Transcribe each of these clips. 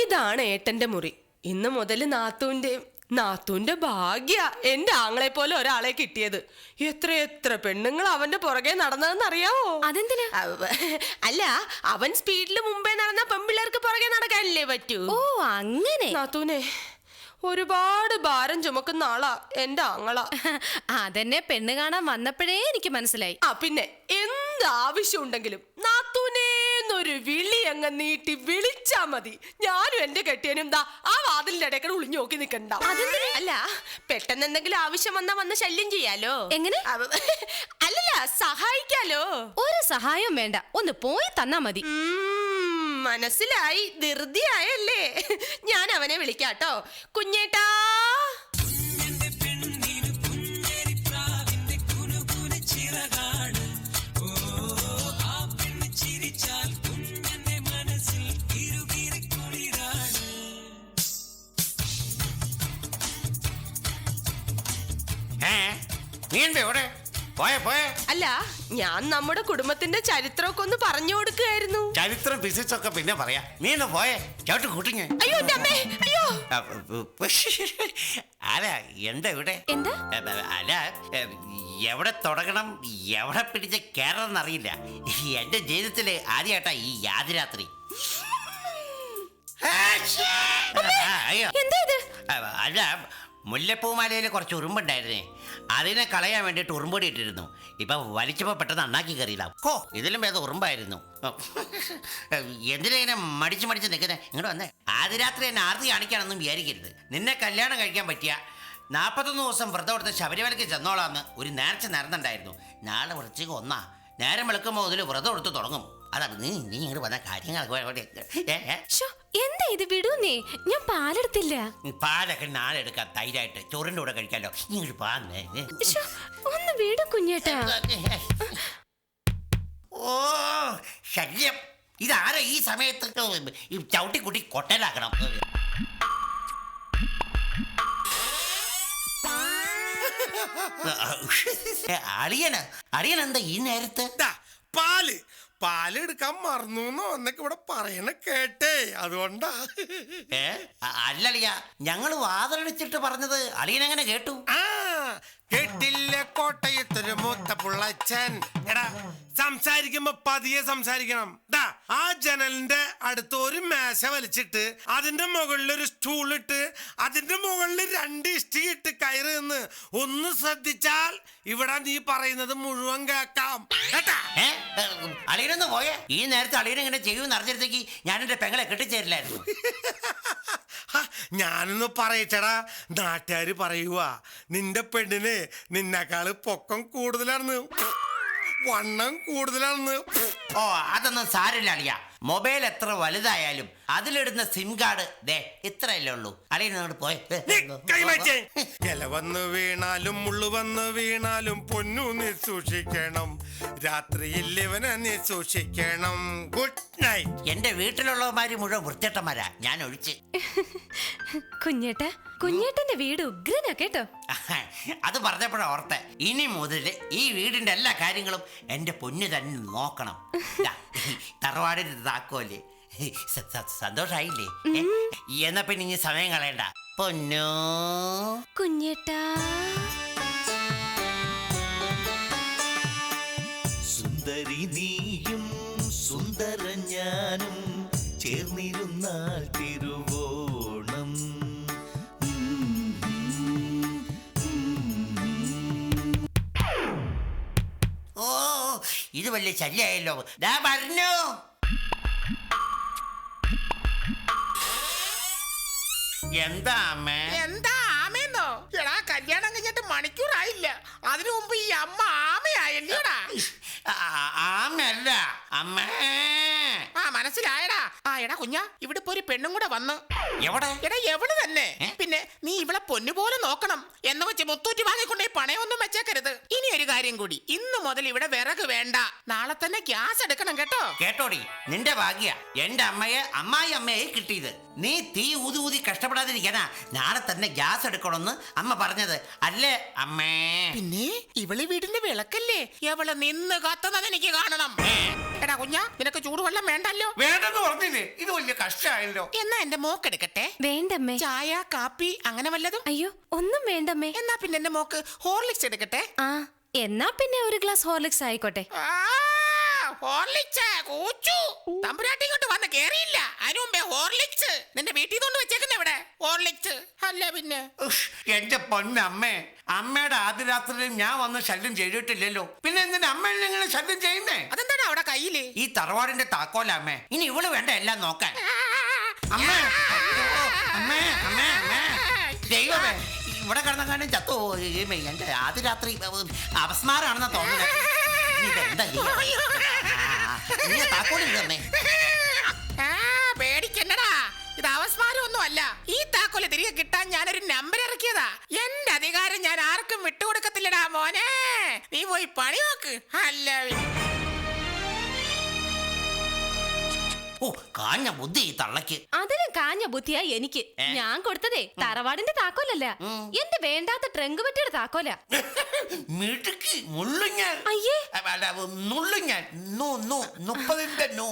ഇതാണ് ഏട്ടന്റെ മുറി. ഇന്ന് മുതൽ നാത്തൂന്റെ ഭാഗ്യ എന്റെ ആങ്ങളെ പോലെ ഒരാളെ കിട്ടിയത്. എത്ര പെണ്ണുങ്ങൾ അവന്റെ പുറകെ നടന്നതെന്ന് അറിയാവോ? അതെന്തിനാ? അല്ല, അവൻ സ്പീഡിൽ മുമ്പേ നടന്ന പെൺപിള്ളേർക്ക് പുറകെ നടക്കാനല്ലേ പറ്റൂ. ഓ അങ്ങനെ. നാത്തൂനെ ഒരുപാട് ഭാരം ചുമക്കുന്ന ആളാ എന്റെ ആങ്ങള. അതെന്നെ പെണ്ണ് കാണാൻ വന്നപ്പോഴേ എനിക്ക് മനസ്സിലായി. പിന്നെ എന്താവശ്യം ഉണ്ടെങ്കിലും നാത്തൂനേന്നൊരു വിളി അങ്ങ് നീട്ടി വിളിച്ചാ മതി. ഞാനും എന്റെ കെട്ടിയനും ആ വാതിലിന്റെ ഇടയ്ക്കടെ ഒളിഞ്ഞു നോക്കി നിക്കണ്ട. അല്ല, പെട്ടെന്ന് എന്തെങ്കിലും ആവശ്യം വന്ന് ശല്യം ചെയ്യാലോ. എങ്ങനെ? അല്ലല്ല, സഹായിക്കാലോ. ഒരു സഹായം വേണ്ട, ഒന്ന് പോയി തന്നാ മതി. മനസ്സിലായി, ധൃതിയായല്ലേ. ഞാൻ അവനെ വിളിക്കാട്ടോ. കുഞ്ഞേട്ടാ. അല്ല, ഞാൻ നമ്മുടെ കുടുംബത്തിന്റെ ചരിത്രമൊക്കെ ഒന്ന് പറഞ്ഞു കൊടുക്കുകയായിരുന്നു. ചരിത്രം ഫിസിക്സൊക്കെ പിന്നെ പറയാ. നീ ഒന്ന് പോയേ, ചവിട്ട് കൂട്ടിങ്ങ. അയ്യോ അയ്യോ. അല്ല, എന്താ ഇവിടെ? എന്താ? അല്ല, എവിടെ തുടങ്ങണം എവിടെ പിടിച്ച് കയറണം അറിയില്ല. എന്റെ ജീവിതത്തില് ആദ്യമായിട്ടാ ഈ യാതിരാത്രി. അയ്യോ, അല്ല, മുല്ലപ്പൂമാലയിൽ കുറച്ച് ഉറുമ്പുണ്ടായിരുന്നേ, അതിനെ കളയാൻ വേണ്ടിയിട്ട് ഉറുമ്പൊടി ഇട്ടിരുന്നു. ഇപ്പൊ വലിച്ചപ്പോ പെട്ടെന്ന് അണ്ണാക്കി കയറിയില്ല. ഇതിലും ഭേദം ഉറുമ്പായിരുന്നു. എന്തിനാ ഇങ്ങനെ മടിച്ച് നിൽക്കുന്നത്? ഇങ്ങോട്ട് വന്നേ. ആദ്യ രാത്രി എന്നെ ആർത്തി കാണിക്കാനൊന്നും വിചാരിക്കരുത്. നിന്നെ കല്യാണം കഴിക്കാൻ പറ്റിയ 41 ദിവസം വ്രതം എടുത്ത് ശബരിമലയ്ക്ക് ചെന്നോളാന്ന് ഒരു നേർച്ച നേർന്നുണ്ടായിരുന്നു. നാളെ വൃശ്ചിക 1 നേരം വെളുക്കുമ്പോൾ മുതൽ വ്രതം എടുത്ത് തുടങ്ങും. അതാണ് നീ ഇങ്ങോട്ട് വന്ന കാര്യങ്ങളൊക്കെ. എന്താ ഇത്? വിടൂന്നേ, ഞാൻ പാലെടുത്തില്ല. പാലൊക്കെ നാളെ എടുക്കാം, തൈരായിട്ട് ചോറിന്റെ കൂടെ കഴിക്കാലോ. ഇങ്ങോട്ട് പാന്നേ. ഒന്ന് വിടും കുഞ്ഞേട്ടാ. ഓ ശല്യം. ഇതാരാ ഈ സമയത്ത് ചവിട്ടിക്കുട്ടി കൊട്ടലാക്കണം? അളിയനെന്താ ഈ നേരത്ത്? പാലെടുക്കാൻ മറന്നു എന്നൊക്കെ ഇവിടെ പറയണ കേട്ടേ, അതുകൊണ്ടാ. അല്ലളിയ, ഞങ്ങള് വാതിലടിച്ചിട്ട് പറഞ്ഞത് അളിയനെങ്ങനെ കേട്ടു? കേട്ടില്ല കോട്ടയത്തൊരു മൂത്ത പുള്ളച്ചൻ. എടാ, സംസാരിക്കുമ്പോ പതിയെ സംസാരിക്കണം. ആ ജനലിന്റെ അടുത്ത് ഒരു മേശ വലിച്ചിട്ട് അതിന്റെ മുകളിൽ ഒരു സ്റ്റൂൾ ഇട്ട് അതിന്റെ മുകളിൽ 2 ഇഷ്ടിയിട്ട് കയറി നിന്ന് ഒന്ന് ശ്രദ്ധിച്ചാൽ ഇവിടെ നീ പറയുന്നത് മുഴുവൻ കേക്കാം. അളിയനൊന്ന് പോയേ. ഈ നേരത്തെ അളിയനെങ്ങനെ ചെയ്യുമെന്ന് അറിഞ്ഞിടത്തേക്ക് ഞാൻ എന്റെ പെങ്ങളെ കെട്ടിച്ചേരില്ലായിരുന്നു. ഞാനൊന്ന് പറയച്ചടാ, നാട്ടുകാര് പറയുക നിന്റെ പെണ്ണിന് നിന്നെക്കാള് പൊക്കം കൂടുതലാണെന്ന്, വണ്ണം കൂടുതലാണെന്ന്. ഓ, അതൊന്നും സാരില്ല അളിയ. മൊബൈൽ എത്ര വലുതായാലും അതിലിടുന്ന സിം കാർഡ് ഇത്രയല്ലേ ഉള്ളൂ. അളിയനോട് പോയി. ഇല വന്ന് വീണാലും മുള്ളു വന്ന് വീണാലും പൊന്നു നീ സൂക്ഷിക്കണം, രാത്രിയിൽ ഇവനെ നീ സൂക്ഷിക്കണം. Good night. എന്റെ വീട്ടിലുള്ളവന്മാര് മുഴുവൻ വൃത്തിയട്ടന്മാരാ, ഞാൻ ഒഴിച്ച്. കുഞ്ഞേട്ടാ, കുഞ്ഞേട്ടന്റെ വീട് ഉഗ്രനാ കേട്ടോ. അത് പറഞ്ഞപ്പോഴാ ഓർത്തെ, ഇനി മുതൽ ഈ വീടിന്റെ എല്ലാ കാര്യങ്ങളും എന്റെ പൊന്നു തന്നെ നോക്കണം. തറവാടിന്റെ താക്കോല്. സന്തോഷായില്ലേ? എന്നാ പിന്നെ ഇനി സമയം കളയണ്ട പൊന്നോ. കുഞ്ഞേട്ടാ. സുന്ദരി നീയും സുന്ദര ഞാനും ചേർന്നിരുന്നാൽ തിരുവോണം. ഓ, ഇത് വലിയ ശല്യായല്ലോ. പറഞ്ഞു. എന്താ അമ്മേ? എന്താ ആമയെന്നോ? എടാ, കല്യാണം കഴിഞ്ഞിട്ട് മണിക്കൂറായില്ല, അതിനു മുമ്പ് ഈ അമ്മ ആമയായല്ലോടാ. ആമയല്ല അമ്മേ. മനസ്സിലായടാ. എടാ കുഞ്ഞാ, ഇവിടെ ഇപ്പൊ ഒരു പെണ്ണും കൂടെ വന്നു. എവിടെ? എടാ, എവിടെ തന്നെ. പിന്നെ നീ ഇവളെ പൊന്നുപോലെ നോക്കണം. എന്ന് വെച്ച് മുത്തൂറ്റി വാങ്ങിക്കൊണ്ടേ പണയൊന്നും വെച്ചേക്കരുത്. ഇനി ഒരു കാര്യം കൂടി, ഇന്ന് മുതൽ ഇവിടെ വിറക് വേണ്ട, നാളെ തന്നെ ഗ്യാസ് എടുക്കണം കേട്ടോ. കേട്ടോടി, നിന്റെ ഭാഗ്യ എന്റെ അമ്മായി കിട്ടിയത്. നീ തീ ഊതി കഷ്ടപ്പെടാതിരിക്കാനാ നാളെ തന്നെ ഗ്യാസ് എടുക്കണമെന്ന് അമ്മ പറഞ്ഞത് അല്ലേ അമ്മേ? പിന്നെ ഇവള് വീടിന്റെ വിളക്കല്ലേ, എവള് നിന്ന് കത്തുന്നത് എനിക്ക് കാണണം. എടാ കുഞ്ഞാ, നിനക്ക് ചൂടുവെള്ളം വേണ്ടല്ലോ. വേണ്ടെന്ന് പറഞ്ഞില്ലേ, ഇത് വലിയ കഷ്ടമായല്ലോ. എന്നാ എന്റെ മോക്കെടുക്കട്ടെ. വേണ്ടമ്മേ. ചായ, കാപ്പി അങ്ങനെ വല്ലതും? അയ്യോ ഒന്നും വേണ്ടമ്മേ. എന്നാ പിന്നെ എന്റെ മോക്ക് ഹോർലിക്സ് എടുക്കട്ടെ. ആ എന്നാ പിന്നെ ഒരു ഗ്ലാസ് ഹോർലിക്സ് ആയിക്കോട്ടെ. ഹോർലിക്സ് കൂച്ചു. തമ്പുരാട്ടി ഇങ്ങോട്ട് വന്ന് കേറിയില്ല, അതിനു മുമ്പേ ഹോർലിക്സ്. നിന്റെ വീട്ടിൽ കൊണ്ട് വെച്ചേക്കുന്ന ഇവിടെ ഹോർലിക്സ് അല്ല പിന്നെ. എന്റെ പൊന്നമ്മേ, അമ്മയുടെ ആദ്യ രാത്രിയിൽ ഞാൻ വന്ന് ശല്യം ചെയ്തിട്ടില്ലല്ലോ, പിന്നെ എന്തിനാ അമ്മ എങ്ങനെ ശല്യം ചെയ്യുന്നേ? അതെന്താടാ അവിടെ കയ്യില്? ഈ തറവാടിന്റെ താക്കോല അമ്മേ, ഇനി ഇവള് വേണ്ട എല്ലാം നോക്കാൻ. അമ്മേ അമ്മേ അമ്മേ അമ്മേ, ദൈവമേ, ഇവിടെ കിടന്നെങ്ങാനും ചത്തോ? എന്റെ ആദ്യ രാത്രി അപസ്മാരാണെന്നാ തോന്നുന്നത്. ഇതെന്താ താക്കോലില്ലേ? പേടിക്കണ്ടടാ, ഇത് അവസ്മാരം ഒന്നും അല്ല. ഈ താക്കോല് തിരികെ കിട്ടാൻ ഞാനൊരു നമ്പർ ഇറക്കിയതാ. എന്റെ അധികാരം ഞാൻ ആർക്കും വിട്ടുകൊടുക്കത്തില്ലടാ മോനെ. നീ പോയി പണി നോക്ക്. അല്ല ഓ, കാഞ്ഞ ബുദ്ധി ഈ തള്ളക്ക്. അതിന് കാഞ്ഞ ബുദ്ധിയാ എനിക്ക്. ഞാൻ കൊടുത്തതേ തറവാടിന്റെ താക്കോലല്ല, എന്റെ വേണ്ടാത്ത ട്രങ്ക് പെട്ടിയുടെ താക്കോല. മിടുക്കി, മുള്ളുഞ്ഞാൽ. അയ്യേ, നുള്ളുഞ്ഞാൽ 30ന്റെ നൂ.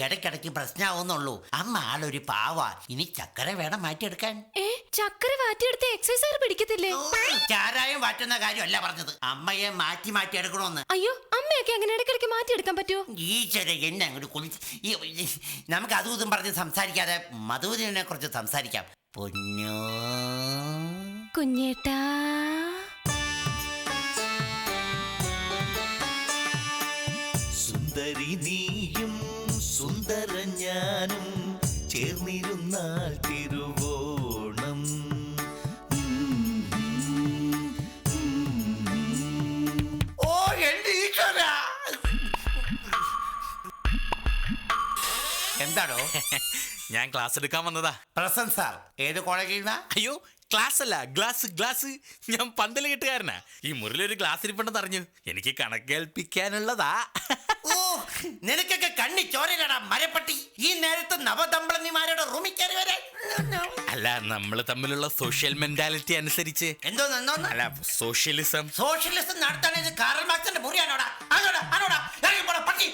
ഇടയ്ക്കിടയ്ക്ക് പ്രശ്നമാവുന്നുള്ളൂ. അമ്മ ആളൊരു പാവ. ഇനി ചക്കര വേണം മാറ്റിയെടുക്കാൻ. ചക്കര വാറ്റിയെടുത്ത് എക്സസൈസ് പിടിക്കത്തില്ലേ? ചാരായം വാറ്റുന്ന കാര്യമല്ല പറഞ്ഞത്, അമ്മയെ മാറ്റി മാറ്റി എടുക്കണമെന്ന്. അയ്യോ, അമ്മയൊക്കെ അങ്ങനെ ഇടയ്ക്കിടയ്ക്ക് മാറ്റിയെടുക്കാൻ പറ്റുമോ? ഈശ്വര, എന്നെ അങ്ങോട്ട് കുളിച്ച് നമുക്ക് അതും ഇതും പറഞ്ഞ് സംസാരിക്കാതെ മധുവിനെ കുറിച്ച് സംസാരിക്കാം. പൊന്നോ കുഞ്ഞേട്ടാ, സുന്ദരി നീയും സുന്ദര ഞാനും ചേർന്നിരുന്നാൽ തിരുവോണം. ഓ എന്റെ ഈശ്വര, എന്താണോ? ഞാൻ ക്ലാസ് എടുക്കാൻ വന്നതാ. പ്രസന്റ് സാർ, ഏത് കോളേജിൽ നിന്നാ? അയ്യോ, ക്ലാസ് അല്ല, ഗ്ലാസ് ഗ്ലാസ്. ഞാൻ പന്തല് കെട്ടുകാരനാ. ഈ മുറിലൊരു ഗ്ലാസ് ഇരിപ്പുണ്ടെന്ന് അറിഞ്ഞു, എനിക്ക് കണക്ക് കേൾപ്പിക്കാനുള്ളതാ. ഓ, നിനക്കൊക്കെ കണ്ണി ചോരയിലടാ മരപ്പട്ടി. ഈ നേരത്ത് നവദമ്പളനിമാരുടെ റൂമിൽ കയറി വരെ. അല്ല, നമ്മൾ തമ്മിലുള്ള സോഷ്യൽ മെന്റാലിറ്റി അനുസരിച്ച്. എന്തോന്ന്? അല്ല, സോഷ്യലിസം. സോഷ്യലിസം നടത്താൻ കാറൽ മാർക്സിന്റെ മുറിയാണോടാ? പട്ടി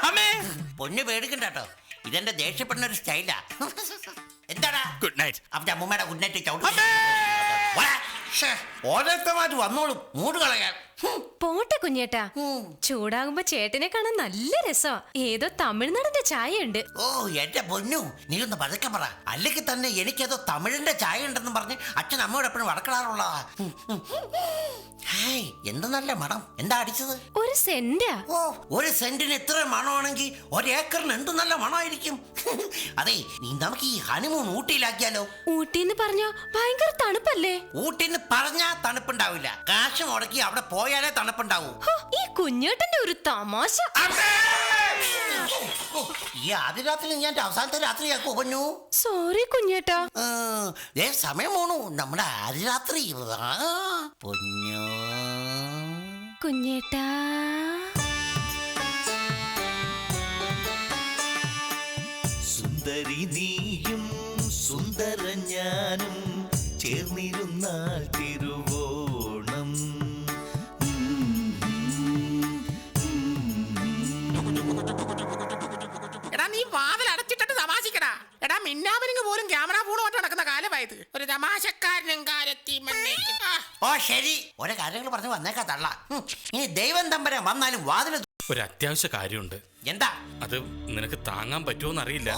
അമ്മേ, പൊന്നു പേടിക്കണ്ട കേട്ടോ, ഇതെന്റെ ദേഷ്യപ്പെടുന്ന ഒരു സ്റ്റൈലാ. എന്താടാ? Good night. അവന്റെ അമ്മൂമ്മയുടെ ഗുഡ് നൈറ്റ് ചവിട്ടി ഓരോരുത്തമാര് വന്നോളും മൂട് കളയാൻ. പോട്ടെ കുഞ്ഞേട്ടാ, ചൂടാകുമ്പോ ചേട്ടനെ കാണാൻ നല്ല രസമാ. ഏതോ തമിഴ്നാടിന്റെ ചായ ഉണ്ട്. ഓ എന്റെ പൊന്നു, നീ ഒന്ന് പതുക്കെ പറ, അല്ലെങ്കിൽ തന്നെ എനിക്കേതോ തമിഴിന്റെ ചായ ഉണ്ടെന്ന് പറഞ്ഞ് അച്ഛൻ അമ്മയോട് എപ്പോഴും വടക്കിടാറുള്ളതാ. ഹായ്, എന്ത് നല്ല മണം. എന്താ അടിച്ചത്? ഒരു സെന്റാ. ഓ, ഒരു സെന്റിന് എത്ര മണമാണെങ്കിൽ ഒരേക്കറിന് എന്ത് നല്ല മണമായിരിക്കും. അതെ, നമുക്ക് ഈ ഹണിമൂൺ ഊട്ടിയിലാക്കിയാലോ? ഊട്ടിന്ന് പറഞ്ഞോ ഭയങ്കര തണുപ്പല്ലേ? ഊട്ടിന്ന് പറഞ്ഞാ തണുപ്പുണ്ടാവില്ല, കാശ് മുടക്കി അവിടെ പോയാലേ തണുപ്പുണ്ടാവൂ. ഈ കുഞ്ഞേട്ടന്റെ ഒരു തമാശ. ഈ ആദ്യ രാത്രി ഞാൻ അവസാനത്തെ രാത്രിയാക്കോ പൊന്നു? സോറി കുഞ്ഞേട്ടാ. സമയം പോണു, നമ്മുടെ ആദ്യ രാത്രി. പൊന്നു കുഞ്ഞേട്ടാ, സുന്ദരി നീയും സുന്ദര ഞാനും ചേർന്നിരുന്നാൽ തിരുവോണം. എടാ, നീ വാതിൽ അടച്ചിട്ടിട്ട് തമാശിക്കടാ. എടാ, മിന്നാമിനിങ് പോലും ക്യാമറ ഫോണുമായിട്ട് നടക്കുന്ന കാലമായത്. ഒരു തമാശക്കാരനും കാലത്തി മണ്ണേക്കും. ഓ ശരി, ഓരോ കാര്യങ്ങൾ പറഞ്ഞു വന്നേക്കാ തള്ള. ഇനി ദൈവം തമ്പര വന്നാലും വാതിൽ. ഒരു അത്യാവശ്യ കാര്യമുണ്ട്. എന്താ? അത് നിനക്ക് താങ്ങാൻ പറ്റുമോന്ന് അറിയില്ല.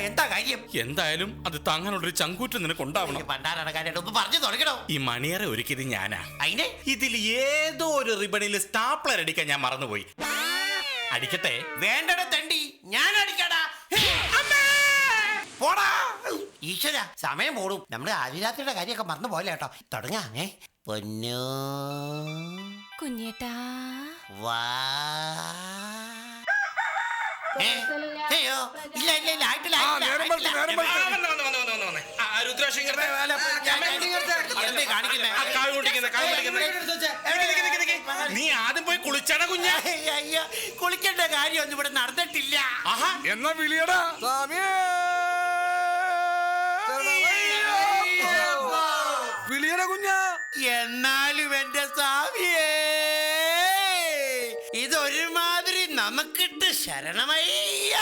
എന്താ കാര്യം? എന്തായാലും അത് താങ്ങാനുള്ളൊരു ചങ്കൂറ്റം നിനക്ക് ഉണ്ടാവണം. പറഞ്ഞു തുടങ്ങണോ? ഈ മണിയറ ഒരുക്കിയത് ഞാനാ. അതിന് ഇതിൽ ഏതോ ഒരു റിബണിൽ സ്റ്റാപ്ലർ അടിക്കാൻ ഞാൻ മറന്നുപോയി. അടിക്കട്ടെ? വേണ്ടട തണ്ടി, ഞാൻ അടിക്കടാ. പോടാ ഈശ്വര, സമയം പോടും. നമ്മുടെ ആദിരാത്രിയുടെ കാര്യമൊക്കെ മറന്നു പോലെ കേട്ടോ. തുടങ്ങാമേ. പൊന്നു കുഞ്ഞേട്ടാ, വാ. അയ്യോ, ഇല്ല ആയിട്ടില്ല. നീ ആദ്യം പോയി കുളിച്ചാടാ കുഞ്ഞ. അയ്യോ, കുളിക്കേണ്ട കാര്യമൊന്നും ഇവിടെ നടന്നിട്ടില്ല. എന്നാ വിളിയടാ. വിളിയട കുഞ്ഞ. എന്നാലും എന്റെ സാവിയേ, ഇതൊരുമാതിരി നമുക്കിട്ട് ശരണമയ്യ